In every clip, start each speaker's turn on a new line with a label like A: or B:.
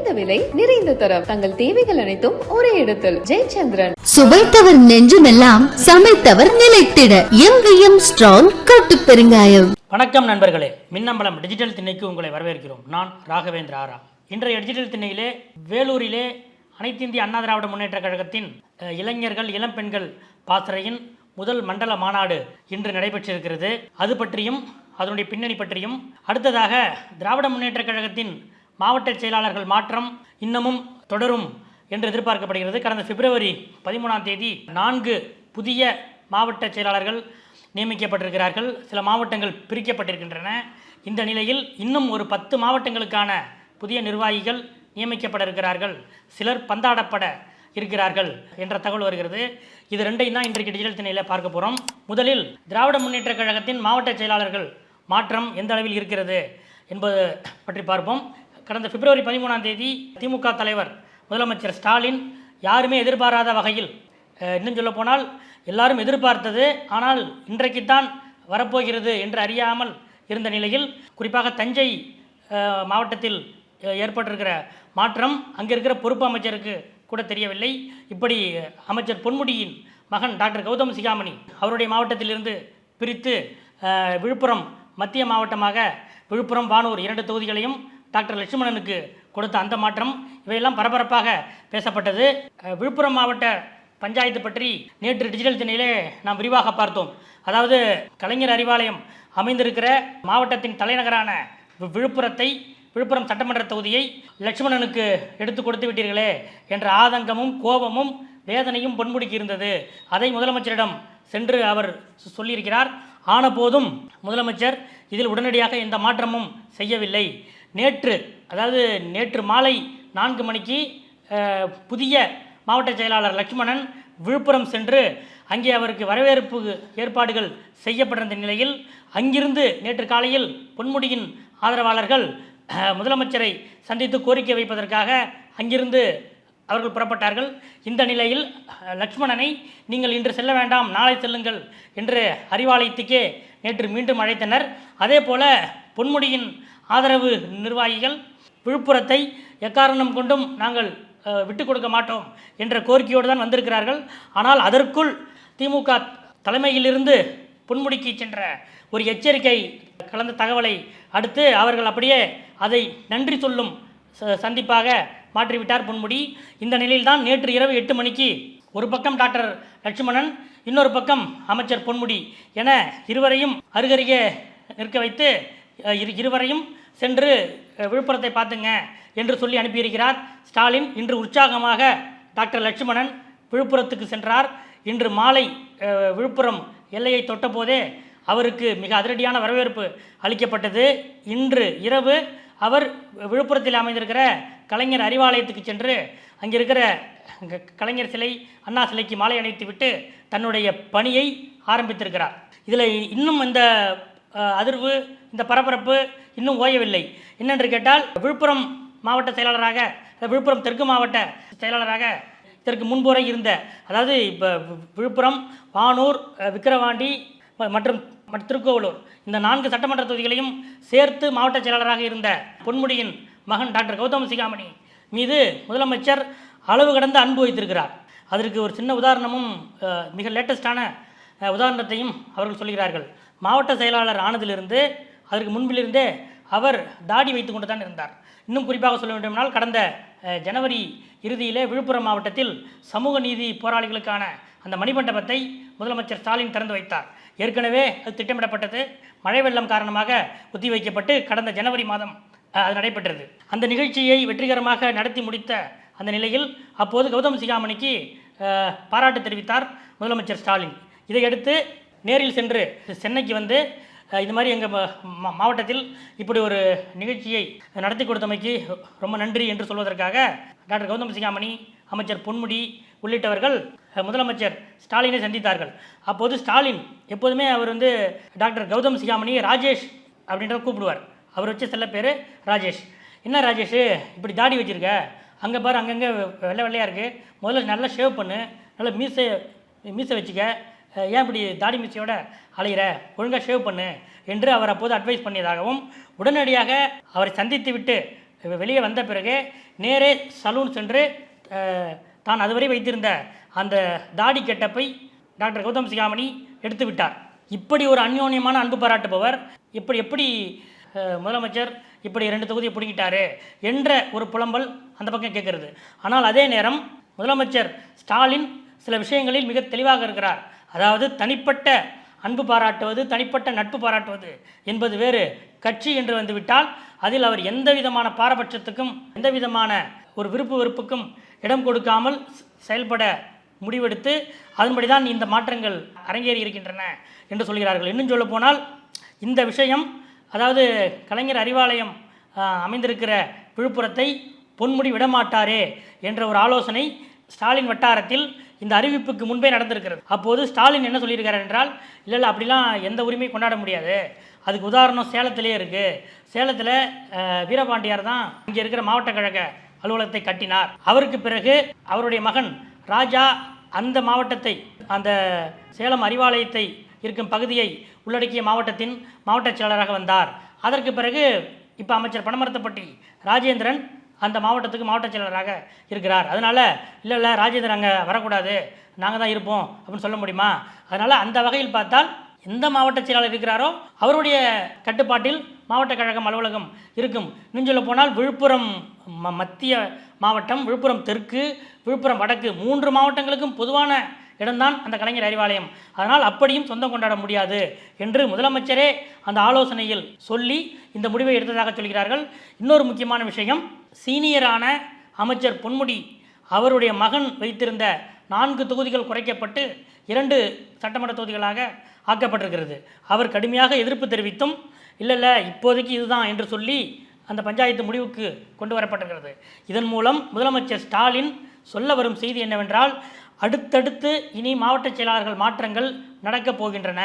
A: குறைந்த விலை நிறைந்த தரம். தங்கள் தேவைகள் அனைத்தும் ஒரே இடத்தில். ஜெயச்சந்திரன்.
B: சுவைத்தவர் நெஞ்சுமெல்லாம் சமைத்தவர் நிலைத்திட எங்கேயும் ஸ்ட்ராங் கட்டு பெருங்காயம்.
C: வணக்கம் நண்பர்களே, மின்னம்பலம் டிஜிட்டல் திண்ணைக்கு உங்களை வரவேற்கிறோம். நான் ராகவேந்திர ஆரா. இன்றைய டிஜிட்டல் திண்ணையிலே வேலூரிலே அனைத்து இந்திய அண்ணா திராவிட முன்னேற்ற கழகத்தின் இளைஞர்கள் இளம்பெண்கள் பாசறையின் முதல் மண்டல மாநாடு இன்று நடைபெற்றிருக்கிறது. அது பற்றியும் அதனுடைய பின்னணி பற்றியும், அடுத்ததாக திராவிட முன்னேற்ற கழகத்தின் மாவட்ட செயலாளர்கள் மாற்றம் இன்னமும் தொடரும் என்று எதிர்பார்க்கப்படுகிறது. கடந்த பிப்ரவரி 13ஆம் தேதி 4 புதிய மாவட்ட செயலாளர்கள் நியமிக்கப்பட்டிருக்கிறார்கள். சில மாவட்டங்கள் பிரிக்கப்பட்டிருக்கின்றன. இந்த நிலையில் இன்னும் ஒரு 10 மாவட்டங்களுக்கான புதிய நிர்வாகிகள் நியமிக்கப்பட இருக்கிறார்கள். சிலர் பந்தாடப்பட இருக்கிறார்கள் என்ற தகவல் வருகிறது. இது ரெண்டையும் தான் இன்றைக்கு டிஜிட்டல் திணையில் பார்க்க போகிறோம். முதலில் திராவிட முன்னேற்ற கழகத்தின் மாவட்ட செயலாளர்கள் மாற்றம் எந்த அளவில் இருக்கிறது என்பது பற்றி பார்ப்போம். கடந்த பிப்ரவரி 13ஆம் தேதி திமுக தலைவர் முதலமைச்சர் ஸ்டாலின் யாருமே எதிர்பாராத வகையில், இன்னும் சொல்ல போனால் எல்லாரும் எதிர்பார்த்தது, ஆனால் இன்றைக்குத்தான் வரப்போகிறது என்று அறியாமல் இருந்த நிலையில், குறிப்பாக தஞ்சை மாவட்டத்தில் ஏற்பட்டிருக்கிற மாற்றம் அங்கே இருக்கிற பொறுப்பு அமைச்சருக்கு கூட தெரியவில்லை. இப்படி அமைச்சர் பொன்முடியின் மகன் டாக்டர் கௌதம் சிகாமணி அவருடைய மாவட்டத்திலிருந்து பிரித்து விழுப்புரம் மத்திய மாவட்டமாக விழுப்புரம் வானூர் 2 தொகுதிகளையும் டாக்டர் லட்சுமணனுக்கு கொடுத்த அந்த மாற்றம், இவையெல்லாம் பரபரப்பாக பேசப்பட்டது. விழுப்புரம் மாவட்ட பஞ்சாயத்து பற்றி நேற்று டிஜிட்டல் திணையிலே நாம் விரிவாக பார்த்தோம். அதாவது கலைஞர் அறிவாலயம் அமைந்திருக்கிற மாவட்டத்தின் தலைநகரான விழுப்புரம் சட்டமன்ற தொகுதியை லட்சுமணனுக்கு எடுத்து கொடுத்து விட்டீர்களே என்ற ஆதங்கமும் கோபமும் வேதனையும் பொன்முடிக்கு இருந்தது. அதை முதலமைச்சரிடம் சென்று அவர் சொல்லியிருக்கிறார். ஆன போதும் முதலமைச்சர் இதில் உடனடியாக எந்த மாற்றமும் செய்யவில்லை. நேற்று மாலை 4 மணிக்கு புதிய மாவட்ட செயலாளர் லட்சுமணன் விழுப்புரம் சென்று அங்கே அவருக்கு வரவேற்பு ஏற்பாடுகள் செய்யப்பட்டிருந்த நிலையில், அங்கிருந்து நேற்று காலையில் பொன்முடியின் ஆதரவாளர்கள் முதலமைச்சரை சந்தித்து கோரிக்கை வைப்பதற்காக அங்கிருந்து அவர்கள் புறப்பட்டார்கள். இந்த நிலையில் லட்சுமணனை நீங்கள் இன்று செல்ல வேண்டாம், நாளை செல்லுங்கள் என்று அறிவாலயத்துக்கே நேற்று மீண்டும் அழைத்தனர். அதே போல பொன்முடியின் ஆதரவு நிர்வாகிகள் விழுப்புரத்தை எக்காரணம் கொண்டும் நாங்கள் விட்டுக் கொடுக்க மாட்டோம் என்ற கோரிக்கையோடு தான் வந்திருக்கிறார்கள். ஆனால் அதற்குள் திமுக தலைமையிலிருந்து பொன்முடிக்கு சென்ற ஒரு எச்சரிக்கை கலந்த தகவலை அடுத்து அவர்கள் அப்படியே அதை நன்றி சொல்லும் சந்திப்பாக மாற்றிவிட்டார் பொன்முடி. இந்த நிலையில்தான் நேற்று இரவு 8 மணிக்கு ஒரு பக்கம் டாக்டர் லட்சுமணன், இன்னொரு பக்கம் அமைச்சர் பொன்முடி என இருவரையும் அருகருகே நிற்க வைத்து இருவரையும் சென்று விழுப்புரத்தை பார்த்துங்க என்று சொல்லி அனுப்பியிருக்கிறார் ஸ்டாலின். இன்று உற்சாகமாக டாக்டர் லட்சுமணன் விழுப்புரத்துக்கு சென்றார். இன்று மாலை விழுப்புரம் எல்லையை தொட்ட போதே அவருக்கு மிக அதிரடியான வரவேற்பு அளிக்கப்பட்டது. இன்று இரவு அவர் விழுப்புரத்தில் அமைந்திருக்கிற கலைஞர் அறிவாலயத்துக்கு சென்று அங்கே இருக்கிற கலைஞர் சிலை, அண்ணா சிலைக்கு மாலை அணிவித்து விட்டு தன்னுடைய பணியை ஆரம்பித்திருக்கிறார். இதில் இன்னும் இந்த அதிர்வு, இந்த பரபரப்பு இன்னும் ஓயவில்லை. என்னென்று கேட்டால், விழுப்புரம் மாவட்ட செயலாளராக, விழுப்புரம் தெற்கு மாவட்ட செயலாளராக இதற்கு முன்புரை இருந்த, அதாவது இப்போ விழுப்புரம், வானூர், விக்கிரவாண்டி மற்றும் திருக்கோவலூர் இந்த 4 சட்டமன்ற தொகுதிகளையும் சேர்த்து மாவட்ட செயலாளராக இருந்த பொன்முடியின் மகன் டாக்டர் கௌதம் சிகாமணி மீது முதலமைச்சர் அளவு கடந்த அன்பு வைத்திருக்கிறார். அதற்கு ஒரு சின்ன உதாரணமும் மிக லேட்டஸ்டான உதாரணத்தையும் அவர்கள் சொல்கிறார்கள். மாவட்ட செயலாளர் ஆனதிலிருந்து அதற்கு முன்பிலிருந்தே அவர் தாடி வைத்து கொண்டு தான் இருந்தார். இன்னும் குறிப்பாக சொல்ல வேண்டுமென்றால், கடந்த ஜனவரி இறுதியிலே விழுப்புரம் மாவட்டத்தில் சமூக நீதி போராளிகளுக்கான அந்த மணிமண்டபத்தை முதலமைச்சர் ஸ்டாலின் திறந்து வைத்தார். ஏற்கனவே அது திட்டமிடப்பட்டது. மழை வெள்ளம் காரணமாக ஒத்திவைக்கப்பட்டு கடந்த ஜனவரி மாதம் அது நடைபெற்றது. அந்த நிகழ்ச்சியை வெற்றிகரமாக நடத்தி முடித்த அந்த நிலையில் அப்போது கௌதம் சிகாமணிக்கு பாராட்டு தெரிவித்தார் முதலமைச்சர் ஸ்டாலின். இதையடுத்து நேரில் சென்று சென்னைக்கு வந்து இது மாதிரி எங்கள் மாவட்டத்தில் இப்படி ஒரு நிகழ்ச்சியை நடத்தி கொடுத்தமைக்கு ரொம்ப நன்றி என்று சொல்வதற்காக டாக்டர் கௌதம் சிகாமணி, அமைச்சர் பொன்முடி உள்ளிட்டவர்கள் முதலமைச்சர் ஸ்டாலினை சந்தித்தார்கள். அப்போது ஸ்டாலின் எப்போதுமே அவர் டாக்டர் கௌதம் சிகாமணியை ராஜேஷ் அப்படின்ற கூப்பிடுவார். அவர் வச்ச செல்ல பேர் ராஜேஷ். என்ன ராஜேஷ் இப்படி தாடி வச்சுருக்க, அங்கே பாரு அங்கங்கே வெள்ளை வெள்ளையாக இருக்குது, முதல்ல நல்லா ஷேவ் பண்ணு, நல்லா மீசை வச்சுக்க, ஏன் இப்படி தாடி மீசையோட அலைகிற, ஒழுங்காக ஷேவ் பண்ணு என்று அவர் அப்போது அட்வைஸ் பண்ணியதாகவும், உடனடியாக அவரை சந்தித்து விட்டு வெளியே வந்த பிறகு நேரே சலூன் சென்று தான் அதுவரை வைத்திருந்த அந்த தாடி கெட்டப்பை டாக்டர் கௌதம் சிகாமணி எடுத்து விட்டார். இப்படி ஒரு அந்யோன்யமான அன்பு பாராட்டுபவர் எப்படி முதலமைச்சர் இப்படி 2 தொகுதியை பிடிக்கிட்டாரு என்ற ஒரு புலம்பல் அந்த பக்கம் கேட்கிறது. ஆனால் அதே நேரம் முதலமைச்சர் ஸ்டாலின் சில விஷயங்களில் மிக தெளிவாக இருக்கிறார். அதாவது தனிப்பட்ட அன்பு பாராட்டுவது, தனிப்பட்ட நட்பு பாராட்டுவது என்பது வேறு. கட்சி என்று வந்துவிட்டால் அதில் அவர் எந்த விதமான பாரபட்சத்துக்கும் எந்த விதமான ஒரு வெறுப்புக்கும் இடம் கொடுக்காமல் செயல்பட முடிவெடுத்து அதன்படி தான் இந்த மாற்றங்கள் அரங்கேறி இருக்கின்றன என்று சொல்கிறார்கள். இன்னும் சொல்ல போனால் இந்த விஷயம், அதாவது கலைஞர் அறிவாலயம் அமைந்திருக்கிற விழுப்புரத்தை பொன்முடி விடமாட்டாரே என்ற ஒரு ஆலோசனை ஸ்டாலின் வட்டாரத்தில் இந்த அறிவிப்புக்கு முன்பே நடந்திருக்கிறது. அப்போது ஸ்டாலின் என்ன சொல்லியிருக்கார் என்றால், இல்லை அப்படிலாம் எந்த உரிமையும் கொண்டாட முடியாது. அதுக்கு உதாரணம் சேலத்திலே இருக்குது. சேலத்தில் வீரபாண்டியார் தான் இங்கே இருக்கிற மாவட்ட கழக அலுவலகத்தை கட்டினார். அவருக்கு பிறகு அவருடைய மகன் ராஜா அந்த மாவட்டத்தை, அந்த சேலம் அறிவாலயத்தை இருக்கும் பகுதியை உள்ளடக்கிய மாவட்டத்தின் மாவட்ட செயலராக வந்தார். அதற்கு பிறகு இப்போ அமைச்சர் பனமரத்தப்பட்டி ராஜேந்திரன் அந்த மாவட்டத்துக்கு மாவட்ட செயலராக இருக்கிறார். அதனால் இல்லை ராஜேந்திரன் அங்கே வரக்கூடாது, நாங்கள் தான் இருப்போம் அப்படின்னு சொல்ல முடியுமா? அதனால் அந்த வகையில் பார்த்தால் எந்த மாவட்ட செயலாளர் இருக்கிறாரோ அவருடைய கட்டுப்பாட்டில் மாவட்ட கழகம் அலுவலகம் இருக்கும். இன்னும் சொல்ல போனால் விழுப்புரம் மத்திய மாவட்டம், விழுப்புரம் தெற்கு, விழுப்புரம் வடக்கு 3 மாவட்டங்களுக்கும் பொதுவான இடம்தான் அந்த கலைஞர் அறிவாலயம். அதனால் அப்படியும் சொந்தம் கொண்டாட முடியாது என்று முதலமைச்சரே அந்த ஆலோசனையில் சொல்லி இந்த முடிவை எடுத்ததாக சொல்கிறார்கள். இன்னொரு முக்கியமான விஷயம், சீனியரான அமைச்சர் பொன்முடி அவருடைய மகன் வைத்திருந்த 4 தொகுதிகள் குறைக்கப்பட்டு 2 சட்டமன்ற தொகுதிகளாக ஆக்கப்பட்டிருக்கிறது. அவர் கடுமையாக எதிர்ப்பு தெரிவித்தும் இல்லை இப்போதைக்கு இதுதான் என்று சொல்லி அந்த பஞ்சாயத்து முடிவுக்கு கொண்டு வரப்பட்டிருக்கிறது. இதன் மூலம் முதலமைச்சர் ஸ்டாலின் சொல்ல வரும் செய்தி என்னவென்றால், அடுத்தடுத்து இனி மாவட்ட செயலாளர்கள் மாற்றங்கள் நடக்கப் போகின்றன.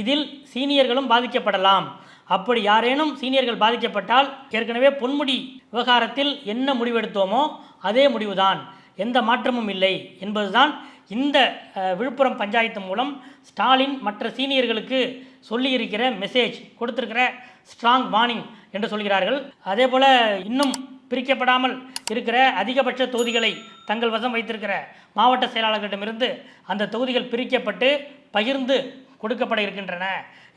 C: இதில் சீனியர்களும் பாதிக்கப்படலாம். அப்படி யாரேனும் சீனியர்கள் பாதிக்கப்பட்டால் ஏற்கனவே பொன்முடி விவகாரத்தில் என்ன முடிவெடுத்தோமோ அதே முடிவுதான், எந்த மாற்றமும் இல்லை என்பதுதான் இந்த விழுப்புரம் பஞ்சாயத்து மூலம் ஸ்டாலின் மற்ற சீனியர்களுக்கு சொல்லியிருக்கிற மெசேஜ், கொடுத்திருக்கிற ஸ்ட்ராங் வார்னிங் என்று சொல்கிறார்கள். அதே போல் இன்னும் பிரிக்கப்படாமல் இருக்கிற அதிகபட்ச தொகுதிகளை தங்கள் வசம் வைத்திருக்கிற மாவட்ட செயலாளர்களிடமிருந்து அந்த தொகுதிகள் பிரிக்கப்பட்டு பகிர்ந்து கொடுக்கப்பட இருக்கின்றன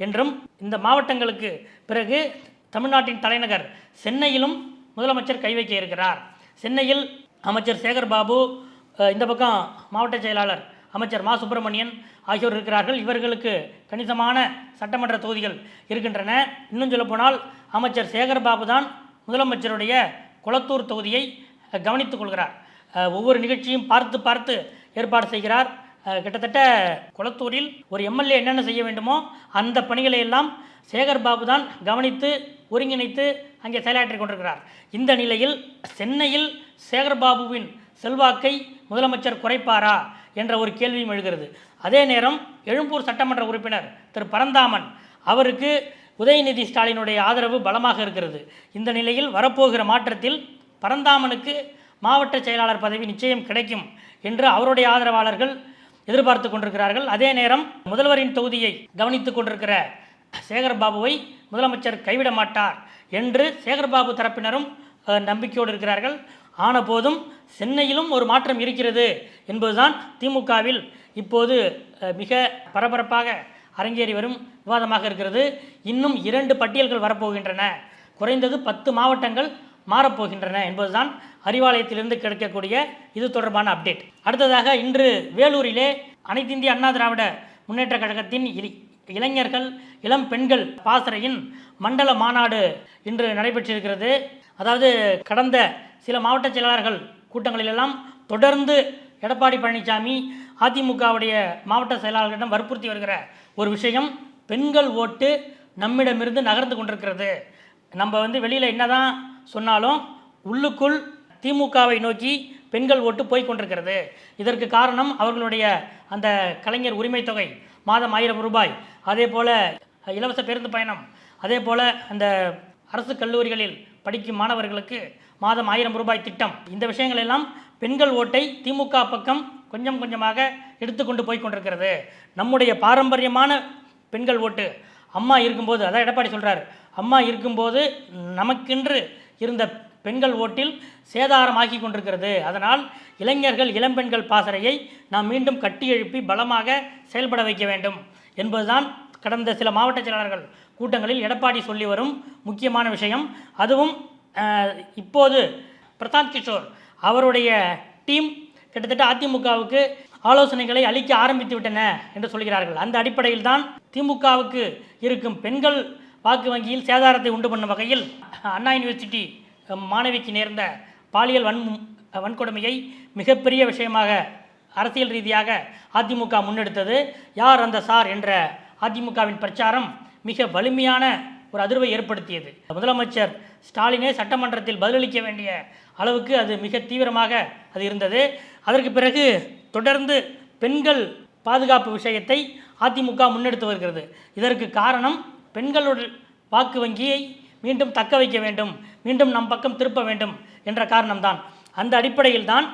C: என்றும், இந்த மாவட்டங்களுக்கு பிறகு தமிழ்நாட்டின் தலைநகர் சென்னையிலும் முதலமைச்சர் கை வைக்க இருக்கிறார். சென்னையில் அமைச்சர் சேகர்பாபு, இந்த பக்கம் மாவட்ட செயலாளர் அமைச்சர் மா சுப்பிரமணியன் ஆகியோர் இருக்கிறார்கள். இவர்களுக்கு கணிசமான சட்டமன்ற தொகுதிகள் இருக்கின்றன. இன்னும் சொல்லப்போனால் அமைச்சர் சேகர்பாபு தான் முதலமைச்சருடைய குளத்தூர் தொகுதியை கவனித்துக் கொள்கிறார். ஒவ்வொரு நிகழ்ச்சியும் பார்த்து ஏற்பாடு செய்கிறார். கிட்டத்தட்ட குளத்தூரில் ஒரு எம்எல்ஏ என்னென்ன செய்ய வேண்டுமோ அந்த பணிகளை எல்லாம் சேகர்பாபு தான் கவனித்து ஒருங்கிணைத்து அங்கே செயலாற்றி கொண்டிருக்கிறார். இந்த நிலையில் சென்னையில் சேகர்பாபுவின் செல்வாக்கை முதலமைச்சர் குறைப்பாரா என்ற ஒரு கேள்வியும் எழுகிறது. அதே நேரம் எழும்பூர் சட்டமன்ற உறுப்பினர் திரு பரந்தாமன், அவருக்கு உதயநிதி ஸ்டாலினுடைய ஆதரவு பலமாக இருக்கிறது. இந்த நிலையில் வரப்போகிற மாற்றத்தில் பரந்தாமனுக்கு மாவட்ட செயலாளர் பதவி நிச்சயம் கிடைக்கும் என்று அவருடைய ஆதரவாளர்கள் எதிர்பார்த்து கொண்டிருக்கிறார்கள். அதே நேரம் முதல்வரின் தொகுதியை கவனித்துக் கொண்டிருக்கிற சேகர்பாபுவை முதலமைச்சர் கைவிட மாட்டார் என்று சேகர்பாபு தரப்பினரும் நம்பிக்கையோடு இருக்கிறார்கள். ஆன போதும் சென்னையிலும் ஒரு மாற்றம் இருக்கிறது என்பதுதான் திமுகவில் இப்போது மிக பரபரப்பாக அரங்கேறி வரும் விவாதமாக இருக்கிறது. இன்னும் 2 பட்டியல்கள் வரப்போகின்றன, குறைந்தது 10 மாவட்டங்கள் மாறப்போகின்றன என்பதுதான் அறிவாலயத்திலிருந்து கிடைக்கக்கூடிய இது தொடர்பான அப்டேட். அடுத்ததாக இன்று வேலூரிலே அனைத்து இந்திய அண்ணா திராவிட முன்னேற்ற கழகத்தின் இளைஞர்கள் இளம் பெண்கள் பாசறையின் மண்டல மாநாடு இன்று நடைபெற்றிருக்கிறது. அதாவது கடந்த சில மாவட்ட செயலாளர்கள் கூட்டங்களிலெல்லாம் தொடர்ந்து எடப்பாடி பழனிசாமி அதிமுகவுடைய மாவட்ட செயலாளர்களிடம் வற்புறுத்தி வருகிற ஒரு விஷயம், பெண்கள் ஓட்டு நம்மிடமிருந்து நகர்ந்து கொண்டிருக்கிறது. நம்ம வெளியில் என்னதான் சொன்னாலும் உள்ளுக்குள் திமுகவை நோக்கி பெண்கள் ஓட்டு போய் கொண்டிருக்கிறது. இதற்கு காரணம் அவர்களுடைய அந்த கலைஞர் உரிமை தொகை மாதம் 1000 ரூபாய், அதே போல் இலவச பேருந்து பயணம், அதே போல் அந்த அரசு கல்லூரிகளில் படிக்கும் மாணவர்களுக்கு மாதம் 1000 ரூபாய் திட்டம். இந்த விஷயங்கள் எல்லாம் பெண்கள் ஓட்டை திமுக பக்கம் கொஞ்சம் கொஞ்சமாக எடுத்துக்கொண்டு போய் கொண்டிருக்கிறது. நம்முடைய பாரம்பரியமான பெண்கள் ஓட்டு அம்மா இருக்கும்போது, அதான் எடப்பாடி சொல்கிறார், அம்மா இருக்கும்போது நமக்கென்று இருந்த பெண்கள் ஓட்டில் சேதாரமாக்கி கொண்டிருக்கிறது. அதனால் இளைஞர்கள் இளம்பெண்கள் பாசறையை நாம் மீண்டும் கட்டி எழுப்பி பலமாக செயல்பட வைக்க வேண்டும் என்பதுதான் கடந்த சில மாவட்ட செயலாளர்கள் கூட்டங்களில் எடப்பாடி சொல்லி வரும் முக்கியமான விஷயம். அதுவும் இப்போது பிரசாந்த் கிஷோர் அவருடைய டீம் கிட்டத்தட்ட அதிமுகவுக்கு ஆலோசனைகளை அளிக்க ஆரம்பித்து விட்டன என்று சொல்கிறார்கள். அந்த அடிப்படையில் தான் திமுகவுக்கு இருக்கும் பெண்கள் வாக்கு வங்கியில் சேதாரத்தை உண்டு பண்ணும் வகையில் அண்ணா யூனிவர்சிட்டி மாணவிக்கு நேர்ந்த பாலியல் வன்கொடுமையை மிகப்பெரிய விஷயமாக அரசியல் ரீதியாக அதிமுக முன்னெடுத்தது. யார் அந்த சார் என்ற அதிமுகவின் பிரச்சாரம் மிக வலிமையான ஒரு அதிர்வை ஏற்படுத்தியது. முதலமைச்சர் ஸ்டாலினே சட்டமன்றத்தில் பதிலளிக்க வேண்டிய அளவுக்கு அது மிக தீவிரமாக அது இருந்தது. அதற்கு பிறகு தொடர்ந்து பெண்கள் பாதுகாப்பு விஷயத்தை அதிமுக முன்னெடுத்து வருகிறது. இதற்கு காரணம் பெண்களுடைய வாக்கு வங்கியை மீண்டும் தக்க வைக்க வேண்டும், மீண்டும் நம் பக்கம் திருப்ப வேண்டும் என்ற காரணம்தான். அந்த அடிப்படையில் தான்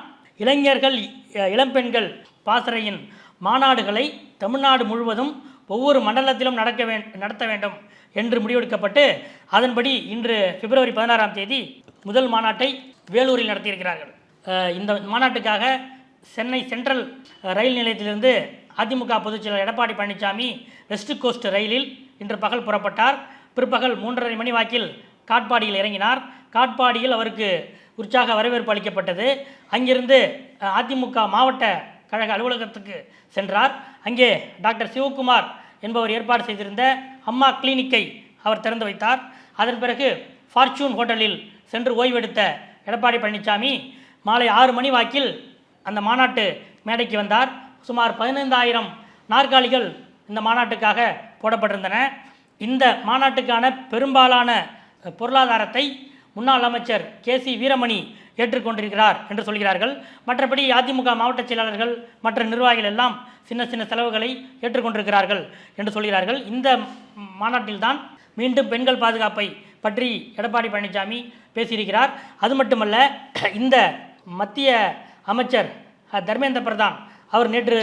C: இளைஞர்கள் இளம்பெண்கள் பாசறையின் மாநாடுகளை தமிழ்நாடு முழுவதும் ஒவ்வொரு மண்டலத்திலும் நடத்த வேண்டும் என்று முடிவெடுக்கப்பட்டு அதன்படி இன்று பிப்ரவரி 16ஆம் தேதி முதல் மாநாட்டை வேலூரில் நடத்தியிருக்கிறார்கள். இந்த மாநாட்டுக்காக சென்னை சென்ட்ரல் ரயில் நிலையத்திலிருந்து அதிமுக பொதுச்செயலாளர் எடப்பாடி பழனிசாமி வெஸ்ட் கோஸ்ட் ரயிலில் இன்று பகல் புறப்பட்டார். பிற்பகல் 3:30 மணி வாக்கில் காட்பாடியில் இறங்கினார். காட்பாடியில் அவருக்கு உற்சாக வரவேற்பு அளிக்கப்பட்டது. அங்கிருந்து அதிமுக மாவட்ட கழக அலுவலகத்துக்கு சென்றார். அங்கே டாக்டர் சிவகுமார் என்பவர் ஏற்பாடு செய்திருந்த அம்மா கிளினிக்கை அவர் திறந்து வைத்தார். அதன் பிறகு ஃபார்ச்சூன் ஹோட்டலில் சென்று ஓய்வெடுத்த எடப்பாடி பழனிசாமி மாலை 6 மணி வாக்கில் அந்த மாநாட்டு மேடைக்கு வந்தார். சுமார் 15,000 நாற்காலிகள் இந்த மாநாட்டுக்காக போடப்பட்டிருந்தன. இந்த மாநாட்டுக்கான பெரும்பாலான பொருளாதாரத்தை முன்னாள் அமைச்சர் கே.சி. வீரமணி ஏற்றுக்கொண்டிருக்கிறார் என்று சொல்கிறார்கள். மற்றபடி அதிமுக மாவட்ட செயலாளர்கள் மற்ற நிர்வாகிகள் எல்லாம் சின்ன சின்ன செலவுகளை ஏற்றுக்கொண்டிருக்கிறார்கள் என்று சொல்கிறார்கள். இந்த மாநாட்டில்தான் மீண்டும் பெண்கள் பாதுகாப்பை பற்றி எடப்பாடி பழனிசாமி பேசியிருக்கிறார். அது மட்டுமல்ல, இந்த மத்திய அமைச்சர் தர்மேந்திர பிரதான் அவர் நேற்று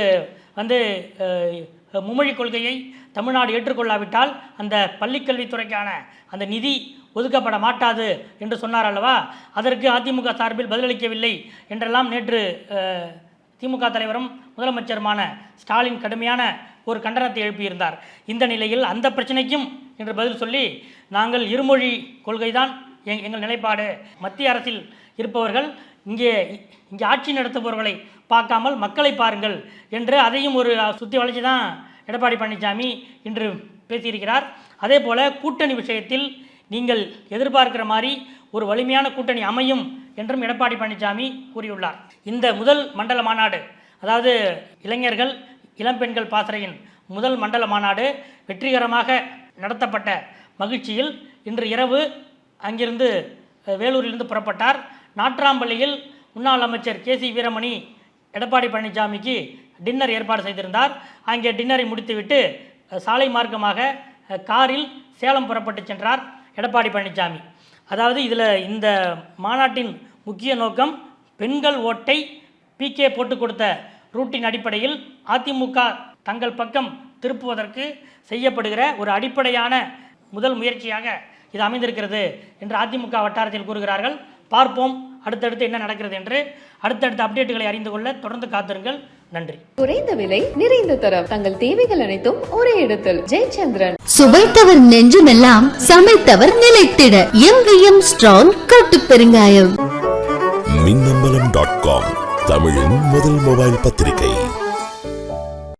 C: மும்மொழிக் கொள்கையை தமிழ்நாடு ஏற்றுக்கொள்ளாவிட்டால் அந்த பள்ளிக்கல்வித்துறைக்கான அந்த நிதி ஒதுக்கப்பட மாட்டாது என்று சொன்னார் அல்லவா, அதற்கு அதிமுக சார்பில் பதிலளிக்கவில்லை என்றெல்லாம் நேற்று திமுக தலைவரும் முதலமைச்சருமான ஸ்டாலின் கடுமையான ஒரு கண்டனத்தை எழுப்பியிருந்தார். இந்த நிலையில் அந்த பிரச்சனைக்கும் என்று பதில் சொல்லி, நாங்கள் இருமொழி கொள்கைதான் எங்கள் நிலைப்பாடு, மத்திய அரசில் இருப்பவர்கள் இங்கே ஆட்சி நடத்துபவர்களை பார்க்காமல் மக்களை பாருங்கள் என்று அதையும் ஒரு சுற்றி வளைச்சி தான் எடப்பாடி பழனிசாமி இன்று பேசியிருக்கிறார். அதே போல் கூட்டணி விஷயத்தில் நீங்கள் எதிர்பார்க்கிற மாதிரி ஒரு வலிமையான கூட்டணி அமையும் என்றும் எடப்பாடி பழனிசாமி கூறியுள்ளார். இந்த முதல் மண்டல மாநாடு, அதாவது இளைஞர்கள் இளம்பெண்கள் பாசறையின் முதல் மண்டல மாநாடு வெற்றிகரமாக நடத்தப்பட்ட மகிழ்ச்சியில் இன்று இரவு அங்கிருந்து வேலூரிலிருந்து புறப்பட்டார். நாட்ராம்பள்ளியில் முன்னாள் அமைச்சர் கே.சி. வீரமணி எடப்பாடி பழனிசாமிக்கு டின்னர் ஏற்பாடு செய்திருந்தார். அங்கே டின்னரை முடித்துவிட்டு சாலை மார்க்கமாக காரில் சேலம் புறப்பட்டு சென்றார் எடப்பாடி பழனிசாமி. அதாவது இந்த மாநாட்டின் முக்கிய நோக்கம் பெண்கள் ஓட்டை பிகே போட்டு கொடுத்த ரூட்டின் அடிப்படையில் அதிமுக தங்கள் பக்கம் திருப்புவதற்கு செய்யப்படுகிற ஒரு அடிப்படையான முதல் முயற்சியாக இது அமைந்திருக்கிறது என்று அதிமுக வட்டாரத்தில் கூறுகிறார்கள். பார்ப்போம் அடுத்தடுத்து என்ன நடக்கிறது என்று. அடுத்தடுத்த அப்டேட்டுகளை அறிந்து கொள்ள தொடர்ந்து காத்திருங்கள். நன்றி.
A: குறைந்த விலை நிறைந்த தரம், தங்கள் தேவைகள் அனைத்தும் ஒரே இடத்தில். ஜெயச்சந்திரன்.
B: சுவைத்தவர் நெஞ்சுமெல்லாம் சமைத்தவர் நிலைத்திட எங்கேயும் ஸ்ட்ராங் கட்டு பெருங்காயம்.
D: மின்னம்பலம்.com தமிழின் முதல் மொபைல் பத்திரிகை.